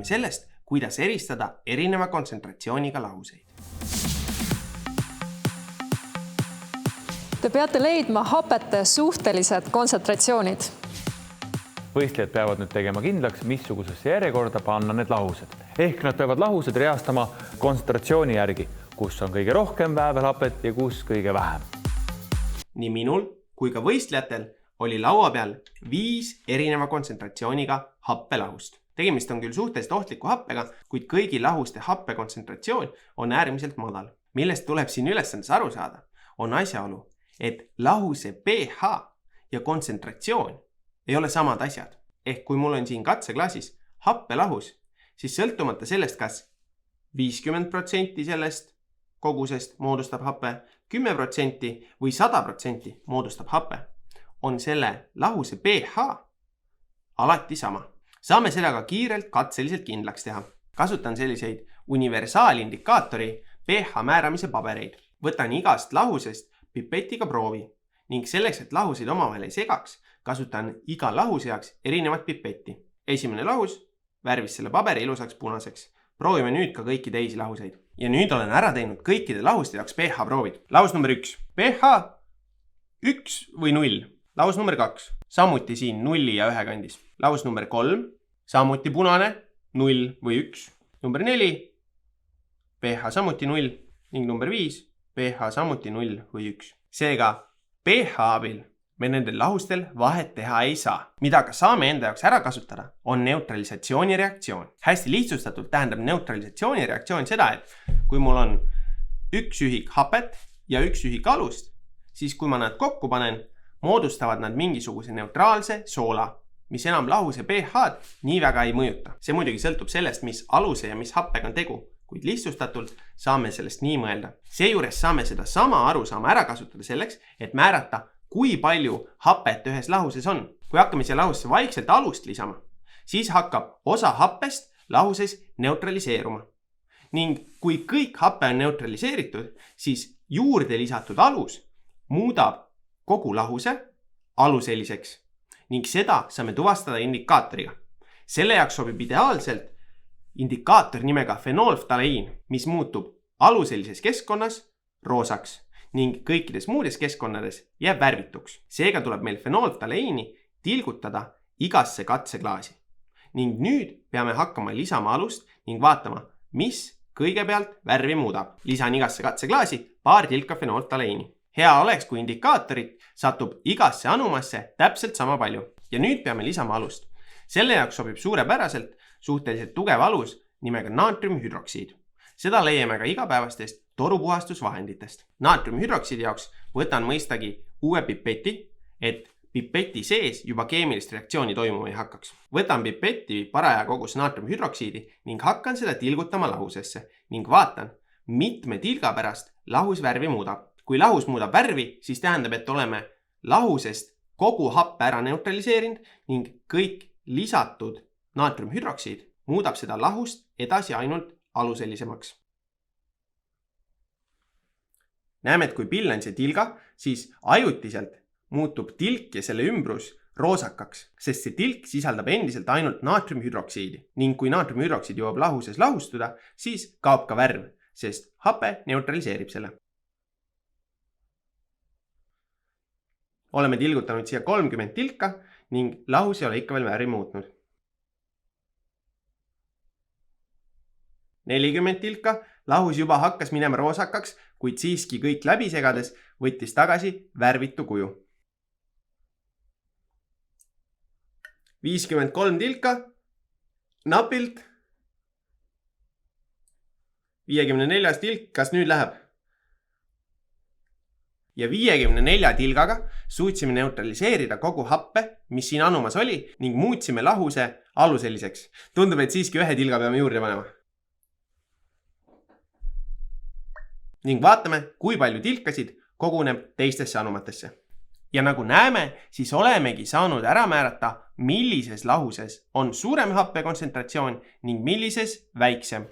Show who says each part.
Speaker 1: õpime sellest, kuidas eristada erineva kontsentratsiooniga lahuseid.
Speaker 2: Te peate leidma hapete suhtelised kontsentratsioonid.
Speaker 3: Võistlejad peavad nüüd tegema kindlaks, missugusesse järjekorda panna need lahused. Ehk nad peavad lahused reastama kontsentratsiooni järgi, kus on kõige rohkem väävelhapet ja kus kõige vähem.
Speaker 1: Nii minul kui ka võistlejatel oli laua peal 5 erineva kontsentratsiooniga happelahust. Tegemist on küll suhteliselt ohtliku happega, kuid kõigi lahuste happe kontsentratsioon on äärmiselt madal. Millest tuleb siin ülesandes aru saada, on asjaolu, et lahuse pH ja kontsentratsioon ei ole samad asjad. Ehk kui mul on siin katseklaasis happelahus, siis sõltumata sellest, kas 50% sellest kogusest moodustab happe, 10% või 100% moodustab happe, on selle lahuse pH alati sama. Saame seda ka kiirelt katseliselt kindlaks teha. Kasutan selliseid universaalindikaatori pH määramise pabereid. Võtan igast lahusest pipetiga proovi ning selleks, et lahuseid omavahel ei segaks, kasutan iga lahuse jaoks erinevat pipetti. Esimene lahus värvis selle paberi ilusaks punaseks. Proovime nüüd ka kõiki teisi lahuseid. Ja nüüd olen ära teinud kõikide lahuste jaoks pH proovid. Lahus number 1. pH 1 või 0. Lahus number 2. Samuti siin 0 ja 1 kandis. Lahus number 3. Samuti punane 0 või 1. Number 4. pH samuti 0 ning number 5. pH samuti 0 või 1. Seega pH abil me nendel lahustel vahet teha ei saa. Mida ka saame enda jaoks ära kasutada, on neutralisatsiooni reaktsioon. Hästi lihtsustatult tähendab neutralisatsiooni reaktsioon seda, et kui mul on 1 ühik hapet ja 1 ühik alust, siis kui ma nad kokku panen, moodustavad nad mingisuguse neutraalse soola, mis enam lahuse pH-d nii väga ei mõjuta. See muidugi sõltub sellest, mis aluse ja mis happega on tegu, kuid lihtsustatult saame sellest nii mõelda. Seejuures saame seda sama arusaama ära kasutada selleks, et määrata, kui palju hapet ühes lahuses on. Kui hakkame siia lahusesse vaikselt alust lisama, siis hakkab osa happest lahuses neutraliseeruma. Ning kui kõik happe on neutraliseeritud, siis juurde lisatud alus muudab kogu lahuse aluseliseks ning seda saame tuvastada indikaatoriga. Selle jaoks sobib ideaalselt indikaator nimega fenolftalaiin, mis muutub aluselises keskkonnas roosaks ning kõikides muudes keskkonnades jääb värvituks. Seega tuleb meil fenolftalaiini tilgutada igasse katseklaasi. Ning nüüd peame hakkama lisama alust ning vaatama, mis kõigepealt värvi muudab. Lisan igasse katseklaasi paar tilka fenolftalaiini. Hea oleks, kui indikaatorit satub igasse anumasse täpselt sama palju. Ja nüüd peame lisama alust. Selle jaoks sobib suurepäraselt suhteliselt tugev alus nimega naatriumhüdroksiid. Seda leiame ka igapäevastest torupuhastusvahenditest. Naatriumhüdroksiidi jaoks võtan mõistagi uue pipeti, et pipeti sees juba keemilist reaktsiooni toimuma ei hakkaks. Võtan pipeti paraja kogus naatriumhüdroksiidi ning hakkan seda tilgutama lahusesse ning vaatan, mitme tilga pärast lahus värvi muudab. Kui lahus muudab värvi, siis tähendab, et oleme lahusest kogu happe ära neutraliseerinud ning kõik lisatud naatriumhüdroksiid muudab seda lahust edasi ainult aluselisemaks. Näeme, et kui pill on see tilga, siis ajutiselt muutub tilk ja selle ümbrus roosakaks, sest see tilk sisaldab endiselt ainult naatriumhüdroksiidi ning kui naatriumhüdroksiid jõuab lahuses lahustuda, siis kaob ka värv, sest hape neutraliseerib selle. Oleme tilgutanud siia 30 tilka ning lahus ei ole ikka veel värvi muutnud. 40 tilka, lahus juba hakkas minema roosakaks, kuid siiski kõik läbi segades võttis tagasi värvitu kuju. 53 tilka, napilt. 54 tilk, kas nüüd läheb? Ja 54 tilgaga suutsime neutraliseerida kogu happe, mis siin anumas oli, ning muutsime lahuse aluseliseks. Tundub, et siiski ühe tilga peame juurde panema. Ning vaatame, kui palju tilkasid koguneb teistesse anumatesse. Ja nagu näeme, siis olemegi saanud ära määrata, millises lahuses on suurem happe kontsentratsioon ning millises väiksem.